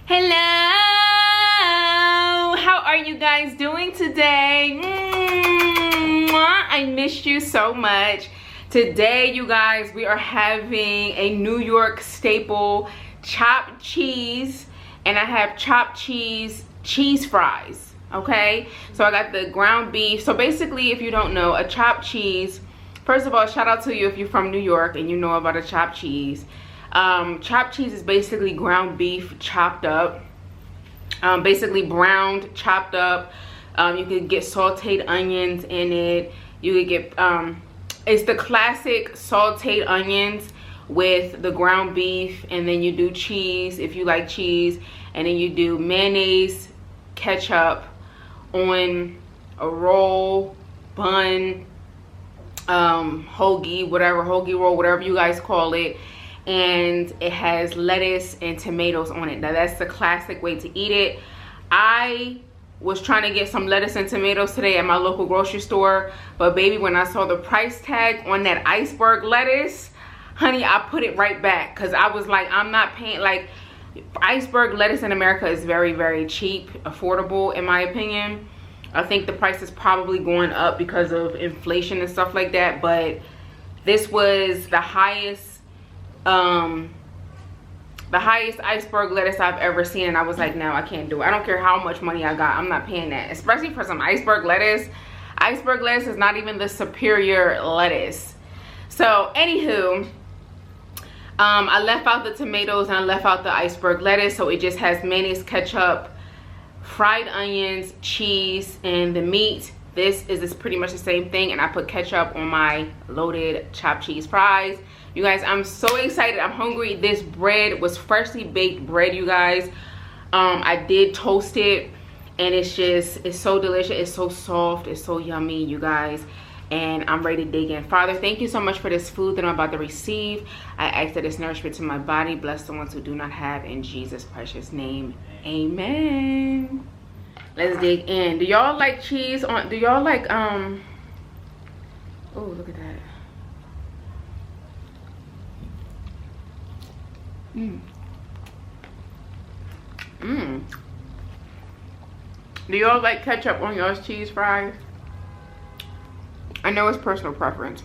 Hello, how are you guys doing today? I missed you so much. Today, you guys, we are having a New York staple, chopped cheese, and I have chopped cheese fries. Okay, so I got the ground beef. So basically, if you don't know, a chopped cheese, first of all, shout out to you if you're from New York and you know about a chopped cheese. Chopped cheese is basically ground beef chopped up, basically browned, chopped up. You could get sauteed onions in it. You could get it's the classic sauteed onions with the ground beef, and then you do cheese if you like cheese, and then you do mayonnaise, ketchup on a roll, bun, hoagie, hoagie roll, whatever you guys call it. And it has lettuce and tomatoes on it. Now that's the classic way to eat it. I was trying to get some lettuce and tomatoes today at my local grocery store, but baby, when I saw the price tag on that iceberg lettuce, honey, I put it right back, because I was like, I'm not paying. Like, iceberg lettuce in America is very, very cheap, affordable in my opinion. I think the price is probably going up because of inflation and stuff like that, but this was the highest iceberg lettuce I've ever seen, and I was like, no, I can't do it. I don't care how much money I got, I'm not paying that, especially for some iceberg lettuce. Iceberg lettuce is not even the superior lettuce. So anywho, I left out the tomatoes and I left out the iceberg lettuce, so it just has mayonnaise, ketchup, fried onions, cheese, and the meat. This is pretty much the same thing, and I put ketchup on my loaded chopped cheese fries. You guys, I'm so excited. I'm hungry. This bread was freshly baked bread, you guys. I did toast it, and it's so delicious. It's so soft. It's so yummy, you guys. And I'm ready to dig in. Father, thank you so much for this food that I'm about to receive. I ask that it's nourishment to my body. Bless the ones who do not have, in Jesus' precious name. Amen. Let's dig in. Do y'all like cheese do y'all like oh, look at that. Do y'all like ketchup on y'all's cheese fries? I know it's personal preference.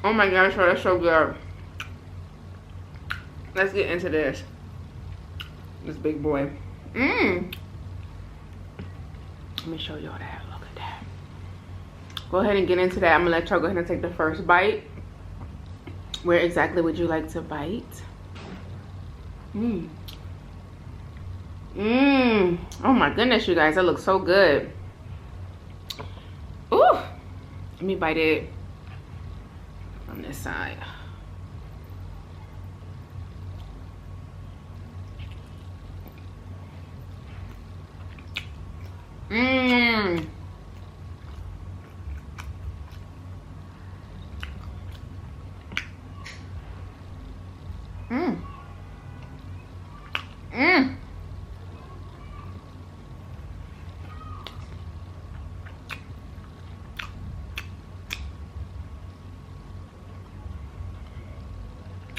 Oh my gosh, that's so good. Let's get into this big boy. Let me show y'all that. Look at that. Go ahead and get into that. I'm gonna let y'all go ahead and take the first bite. Where exactly would you like to bite? Oh my goodness, you guys, that looks so good. Ooh, let me bite it from this side.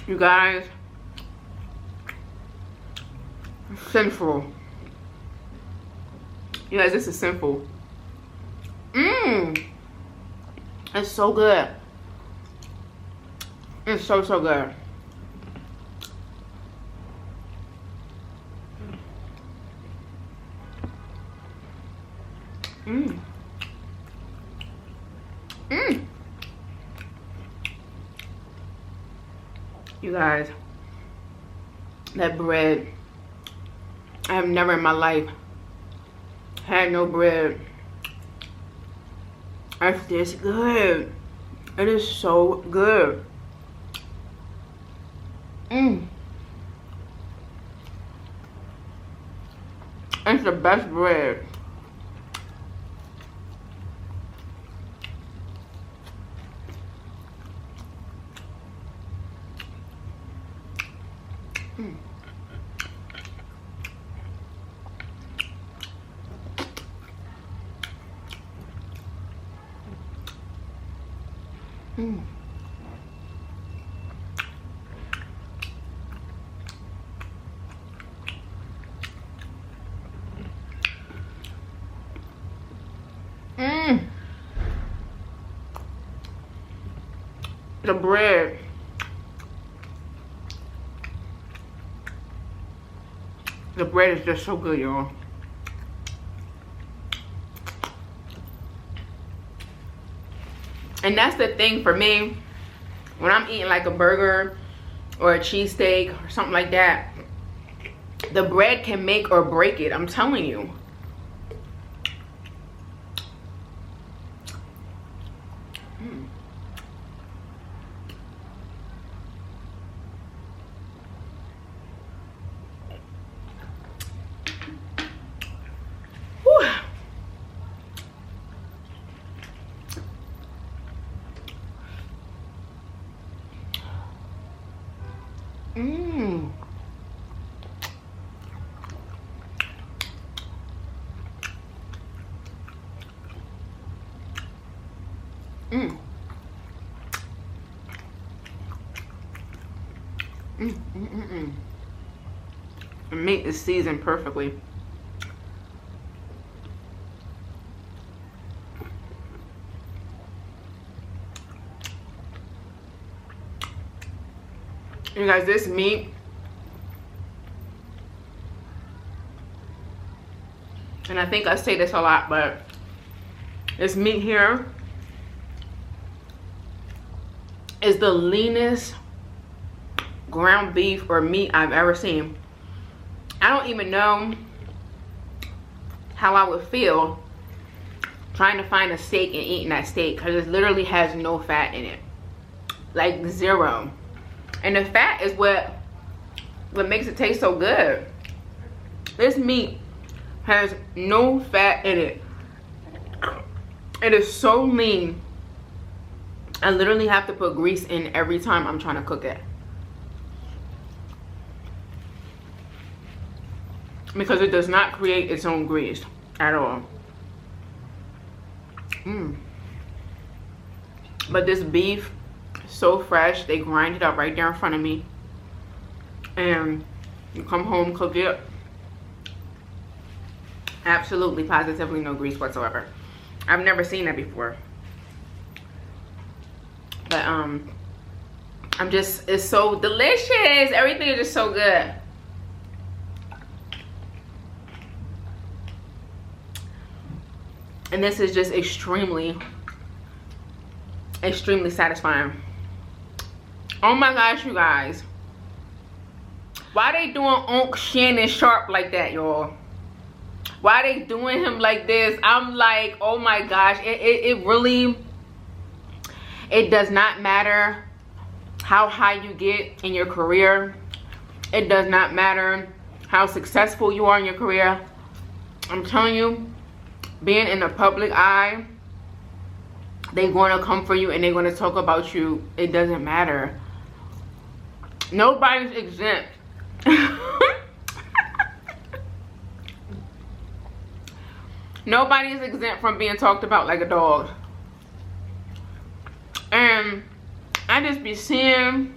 You guys, sinful. You guys, this is sinful. It's so good. It's so good. You guys, that bread, I have never in my life had no bread that's this good. It is so good. It's the best bread. Mm. Mm. The bread. The bread is just so good, y'all. And that's the thing for me. When I'm eating like a burger or a cheesesteak or something like that, the bread can make or break it. I'm telling you. Mm. Whew. Mmm. Mm. The meat is seasoned perfectly. You guys, this meat, and I think I say this a lot, but this meat here is the leanest ground beef or meat I've ever seen. I don't even know how I would feel trying to find a steak and eating that steak, because it literally has no fat in it, like zero. And the fat is what makes it taste so good. This meat has no fat in it. It is so lean. I literally have to put grease in every time I'm trying to cook it, because it does not create its own grease at all. But this beef, so fresh. They grind it up right there in front of me, and you come home, cook it. Absolutely, positively no grease whatsoever. I've never seen that before. But I'm just, it's so delicious. Everything is just so good. And this is just extremely satisfying. Oh my gosh, you guys. Why they doing Unc Shannon Sharpe like that, y'all? Why they doing him like this? I'm like, oh my gosh. It really, it does not matter how high you get in your career. It does not matter how successful you are in your career. I'm telling you, being in the public eye, they're going to come for you and they're going to talk about you. It doesn't matter. Nobody's exempt. Nobody's exempt from being talked about like a dog. And I just be seeing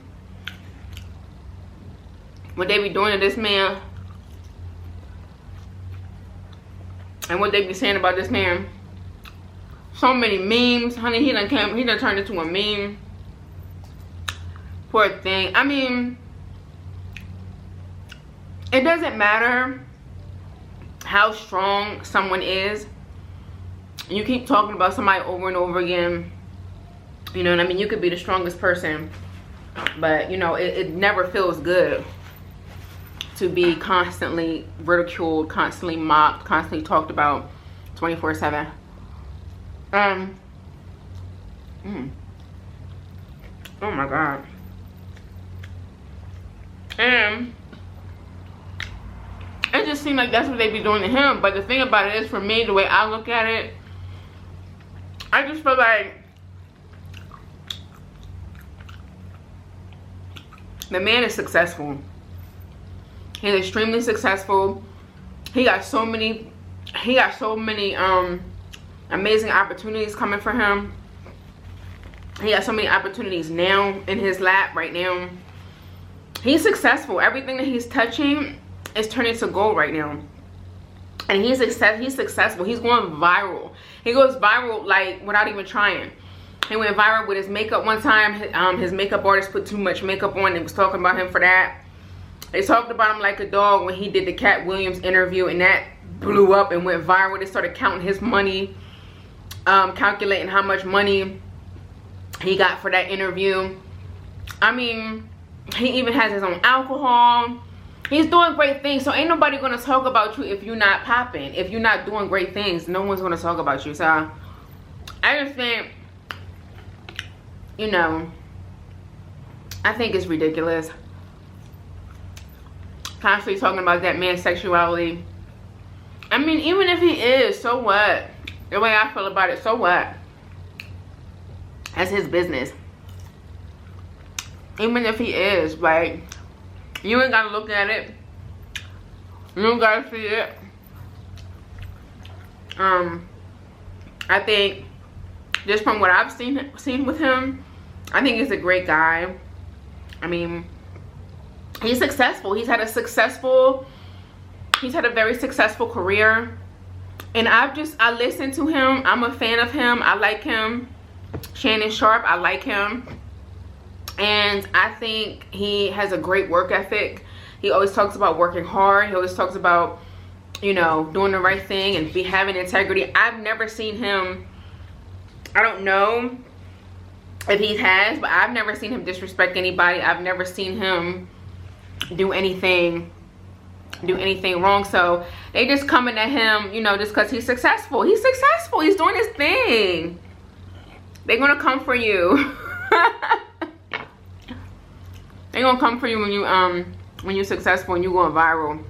what they be doing to this man, and what they be saying about this man. So many memes, honey. He done turned into a meme. Poor thing. I mean, it doesn't matter how strong someone is. You keep talking about somebody over and over again. You know what I mean? You could be the strongest person, but you know, it never feels good to be constantly ridiculed, constantly mocked, constantly talked about 24/7. Oh my God. And it just seemed like that's what they be doing to him. But the thing about it is, for me, the way I look at it, I just feel like the man is successful. He's extremely successful. He got so many amazing opportunities coming for him. He got so many opportunities now in his lap right now. He's successful. Everything that he's touching is turning to gold right now. And he's successful. He's going viral. He goes viral like without even trying. He went viral with his makeup one time. His makeup artist put too much makeup on and was talking about him for that. They talked about him like a dog when he did the Cat Williams interview, and that blew up and went viral. They started counting his money, calculating how much money he got for that interview. I mean, he even has his own alcohol. He's doing great things. So ain't nobody gonna talk about you if you're not popping. If you're not doing great things, no one's gonna talk about you. So I just think, you know, I think it's ridiculous. Constantly talking about that man's sexuality. I mean, even if he is, so what? The way I feel about it, so what? That's his business. Even if he is, like, you ain't gotta look at it. You don't gotta see it. I think just from what I've seen with him, I think he's a great guy. I mean, he's successful. He's had a very successful career. And I listen to him. I'm a fan of him. I like him. Shannon Sharpe, I like him. And I think he has a great work ethic. He always talks about working hard. He always talks about, you know, doing the right thing and having integrity. I've never seen him, I don't know if he has, but I've never seen him disrespect anybody. I've never seen him do anything wrong. So they just coming at him, you know, just because he's successful. He's successful. He's doing his thing. They're gonna come for you. They're gonna come for you when you're successful and you're going viral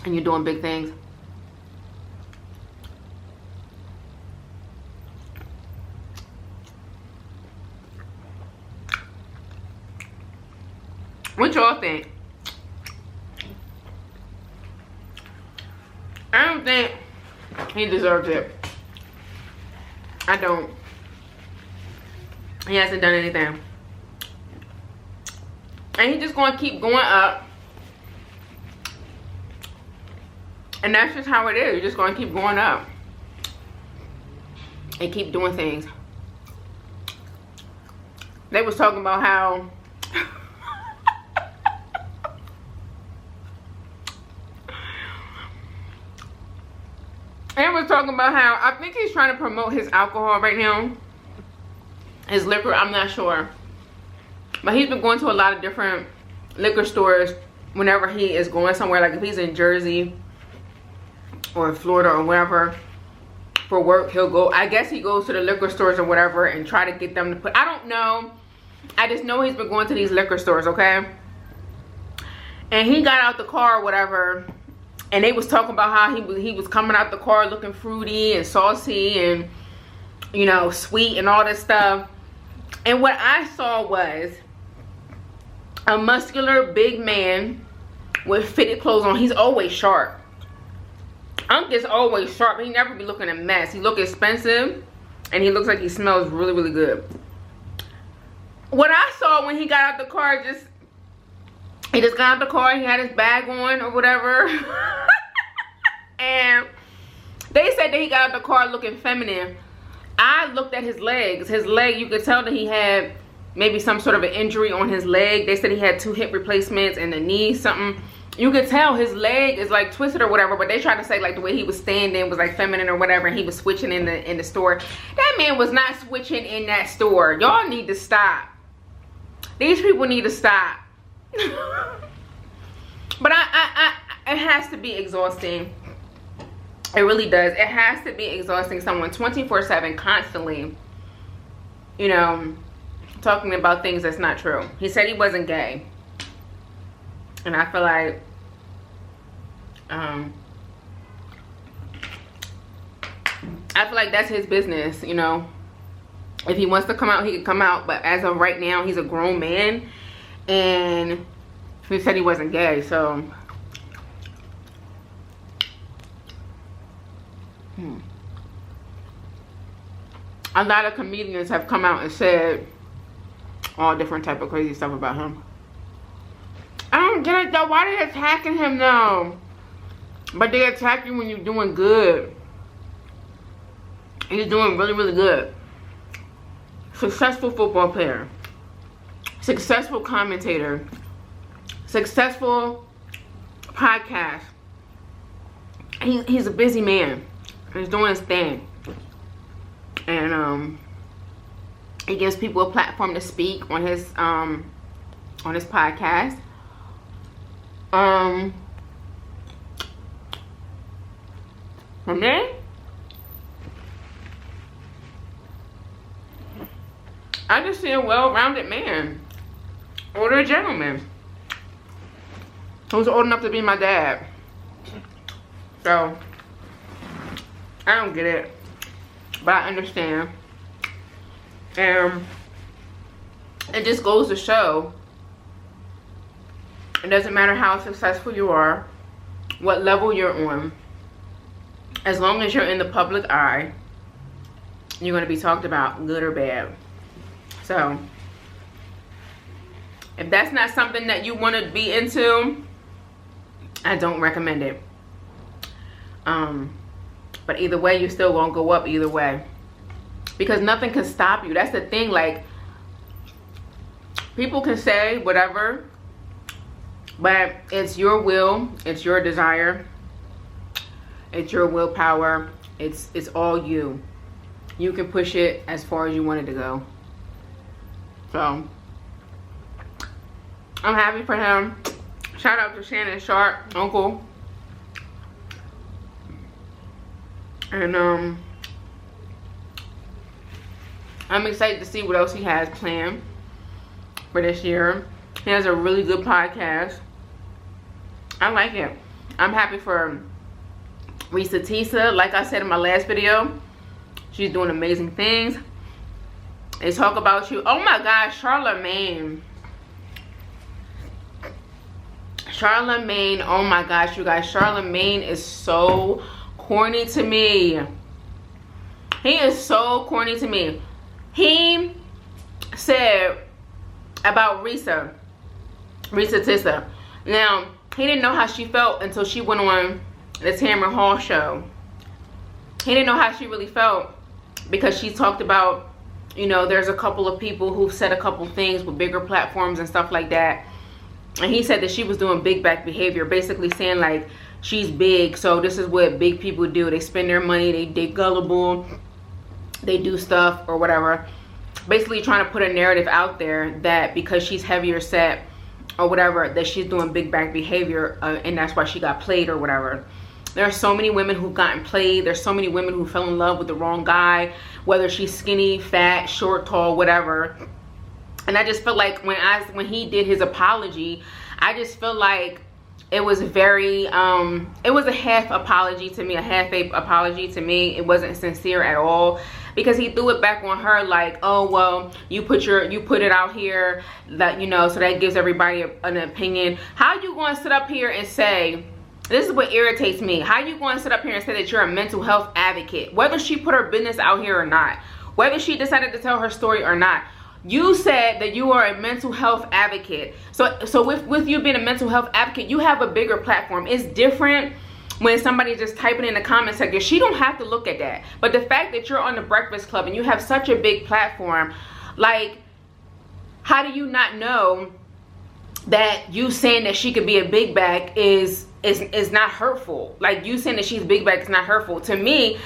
and you're doing big things. What y'all think? I don't think he deserves it. I don't. He hasn't done anything. And he's just gonna keep going up. And that's just how it is. You're just gonna keep going up. And keep doing things. They was talking about how I think he's trying to promote his alcohol right now. His liquor, I'm not sure. But he's been going to a lot of different liquor stores whenever he is going somewhere. Like if he's in Jersey or Florida or wherever for work, he'll go. I guess he goes to the liquor stores or whatever and try to get them to put. I don't know. I just know he's been going to these liquor stores, okay? And he got out the car or whatever. And they was talking about how he was coming out the car looking fruity and saucy and, you know, sweet and all this stuff. And what I saw was a muscular big man with fitted clothes on. He's always sharp. Unc is always sharp. He never be looking a mess. He look expensive and he looks like he smells really, really good. What I saw when he got out the car, he just got out the car, he had his bag on or whatever. And they said that he got out the car looking feminine. I looked at his legs. His leg, you could tell that he had maybe some sort of an injury on his leg. They said he had 2 hip replacements and the knee, something. You could tell his leg is like twisted or whatever, but they tried to say like the way he was standing was like feminine or whatever, and he was switching in the store. That man was not switching in that store. Y'all need to stop. These people need to stop. But it has to be exhausting. It really does. It has to be exhausting someone 24/7 constantly, you know, talking about things that's not true. He said he wasn't gay. And I feel like that's his business, you know. If he wants to come out, he can come out, but as of right now, he's a grown man and he said he wasn't gay. So a lot of comedians have come out and said all different type of crazy stuff about him. I don't get it though. Why are they attacking him though? But they attack you when you're doing good. He's doing really, really good. Successful football player. Successful commentator. Successful podcast. He's a busy man. He's doing his thing. And he gives people a platform to speak on his podcast. And then I just see a well-rounded man, older gentleman, who's old enough to be my dad. So I don't get it, but I understand. And it just goes to show, it doesn't matter how successful you are, what level you're on, as long as you're in the public eye, you're going to be talked about, good or bad. So if that's not something that you want to be into, I don't recommend it. But either way, you still won't go up either way, because nothing can stop you. That's the thing. Like, people can say whatever, but it's your will, it's your desire, it's your willpower, it's all you. You can push it as far as you want it to go. So I'm happy for him. Shout out to Shannon Sharpe, uncle. And I'm excited to see what else he has planned for this year. He has a really good podcast. I like it. I'm happy for Risa Tisa. Like I said in my last video, she's doing amazing things. They talk about you. Oh my gosh, Charlamagne. Charlamagne, oh my gosh, you guys. Charlamagne is so corny to me. He is so corny to me. He said about Risa Tisa. Now, he didn't know how she felt until she went on the Tamron Hall show. He didn't know how she really felt because she talked about, you know, there's a couple of people who've said a couple things with bigger platforms and stuff like that. And he said that she was doing big back behavior, basically saying like she's big, so this is what big people do. They spend their money, they gullible, they do stuff or whatever. Basically trying to put a narrative out there that because she's heavier set or whatever, that she's doing big back behavior, and that's why she got played or whatever. There are so many women who've gotten played. There's so many women who fell in love with the wrong guy, whether she's skinny, fat, short, tall, whatever. And I just felt like when he did his apology, I just feel like it was very it was a half apology to me, a half-baked apology to me. It wasn't sincere at all, because he threw it back on her like, oh well, you put it out here that, you know, so that gives everybody an opinion. How you going to sit up here and say, this is what irritates me, how you going to sit up here and say that you're a mental health advocate, whether she put her business out here or not, whether she decided to tell her story or not? You said that you are a mental health advocate. So with you being a mental health advocate, you have a bigger platform. It's different when somebody's just typing in the comment section. She don't have to look at that. But the fact that you're on the Breakfast Club and you have such a big platform, like, how do you not know that you saying that she could be a big bag is not hurtful? Like, you saying that she's big bag is not hurtful. To me,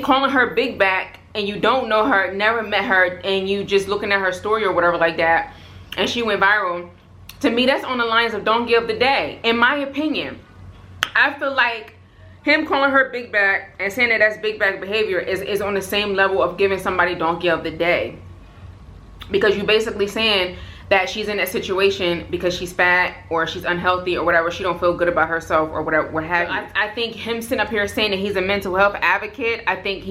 calling her big bag and you don't know her, never met her, and you just looking at her story or whatever like that, and she went viral, to me that's on the lines of donkey of the day, in my opinion. I feel like him calling her big bag and saying that that's big bag behavior is on the same level of giving somebody donkey of the day, because you basically saying that she's in that situation because she's fat or she's unhealthy or whatever, she don't feel good about herself or whatever, what have you. I think him sitting up here saying that he's a mental health advocate, I think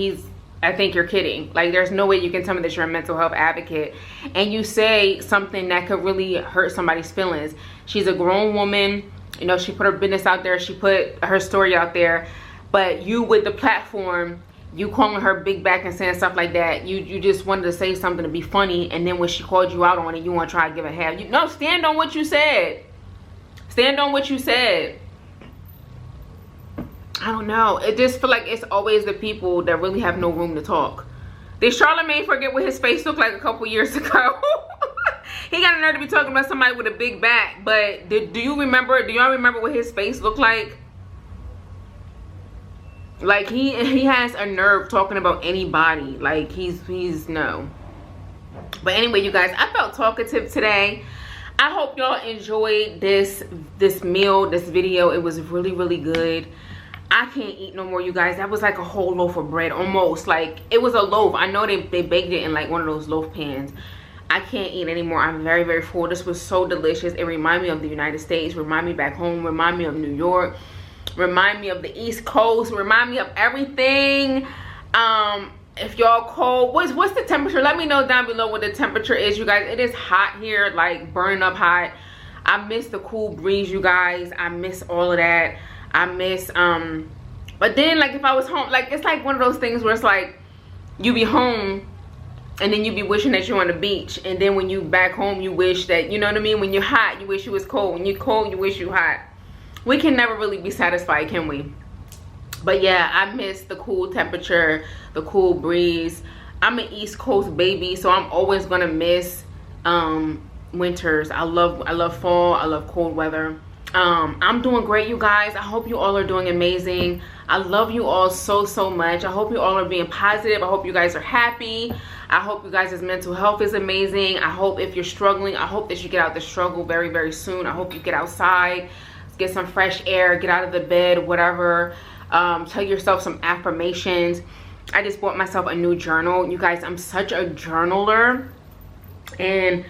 you're kidding. Like, there's no way you can tell me that you're a mental health advocate and you say something that could really hurt somebody's feelings. She's a grown woman, you know, she put her business out there, she put her story out there, but you with the platform you calling her big back and saying stuff like that. You just wanted to say something to be funny, and then when she called you out on it, you want to try to give a half. No, stand on what you said. Stand on what you said. I don't know. It just feel like it's always the people that really have no room to talk. Did Charlamagne forget what his face looked like a couple years ago? He got a nerve to be talking about somebody with a big back. But do you remember? Do y'all remember what his face looked like? Like he has a nerve talking about anybody. Like he's no. But anyway, you guys, I felt talkative today. I hope y'all enjoyed this meal, this video. It was really, really good. I can't eat no more, you guys. That was like a whole loaf of bread, almost. Like, it was a loaf. I know they baked it in like one of those loaf pans. I can't eat anymore. I'm very, very full. This was so delicious. It reminded me of the United States. Remind me back home. Remind me of New York. Remind me of the East Coast. Remind me of everything. If y'all cold, what's the temperature? Let me know down below what the temperature is, you guys. It is hot here, like burning up hot. I miss the cool breeze, you guys. I miss all of that. I miss but then, like, if I was home, like, it's like one of those things where it's like you be home and then you be wishing that you're on the beach, and then when you back home you wish that, you know what I mean, when you're hot you wish you was cold, when you're cold you wish you hot. We can never really be satisfied, can we? But yeah, I miss the cool temperature, the cool breeze. I'm an East Coast baby, so I'm always gonna miss winters. I love fall. I love cold weather. I'm doing great, you guys. I hope you all are doing amazing. I love you all so much. I hope you all are being positive. I hope you guys are happy. I hope you guys' mental health is amazing. I hope if you're struggling, I hope that you get out the struggle very, very soon. I hope you get outside, get some fresh air, get out of the bed, whatever. Tell yourself some affirmations. I just bought myself a new journal. You guys, I'm such a journaler, and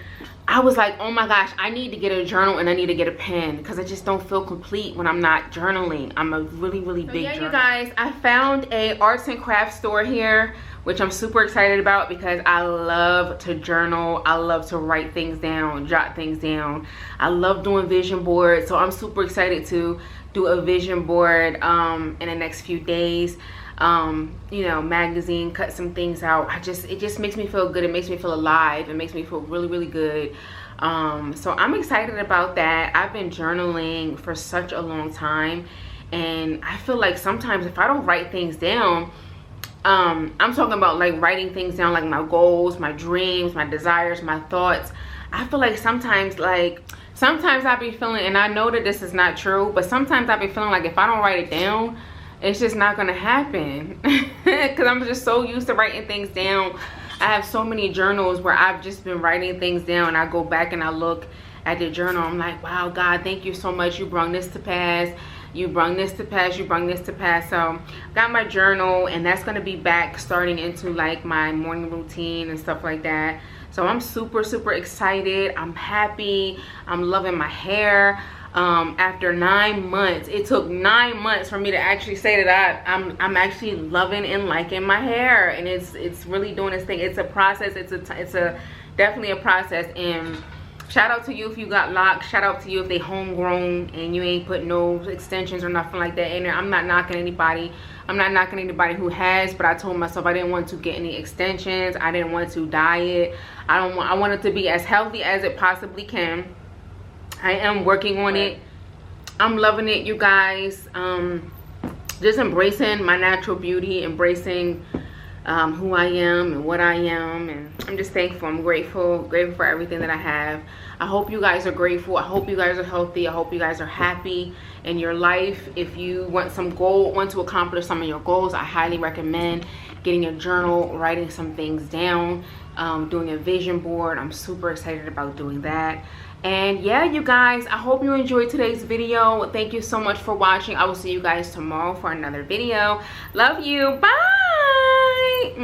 I was like, oh my gosh, I need to get a journal and I need to get a pen, because I just don't feel complete when I'm not journaling. I'm a really, really big journaler. You guys, I found a arts and crafts store here, which I'm super excited about, because I love to journal. I love to write things down, jot things down. I love doing vision boards, so I'm super excited to do a vision board in the next few days. You know, magazine, cut some things out. It just makes me feel good. It makes me feel alive. It makes me feel really, really good. So I'm excited about that. I've been journaling for such a long time, and I feel like sometimes if I don't write things down, I'm talking about like writing things down, like my goals, my dreams, my desires, my thoughts. I feel like sometimes I be feeling, and I know that this is not true, but sometimes I be feeling like if I don't write it down, it's just not gonna happen. Because I'm just so used to writing things down. I have so many journals where I've just been writing things down. I go back and I look at the journal. I'm like, wow, God, thank you so much. You brought this to pass. You brought this to pass. You brought this to pass. So got my journal, and that's gonna be back starting into like my morning routine and stuff like that. So I'm super, super excited. I'm happy. I'm loving my hair. After 9 months, it took 9 months for me to actually say that I'm actually loving and liking my hair, and it's really doing its thing. It's a process. It's definitely a process. And shout out to you if you got locks. Shout out to you if they homegrown and you ain't put no extensions or nothing like that in there. I'm not knocking anybody. I'm not knocking anybody who has, but I told myself I didn't want to get any extensions. I didn't want to dye it. I want it to be as healthy as it possibly can. I am working on it. I'm loving it, you guys. Just embracing my natural beauty, embracing who I am and what I am, and I'm just thankful. I'm grateful for everything that I have. I hope you guys are grateful. I hope you guys are healthy. I hope you guys are happy in your life. If you want to accomplish some of your goals, I highly recommend getting a journal, writing some things down, doing a vision board. I'm super excited about doing that. And yeah, you guys, I hope you enjoyed today's video. Thank you so much for watching. I will see you guys tomorrow for another video. Love you. Bye.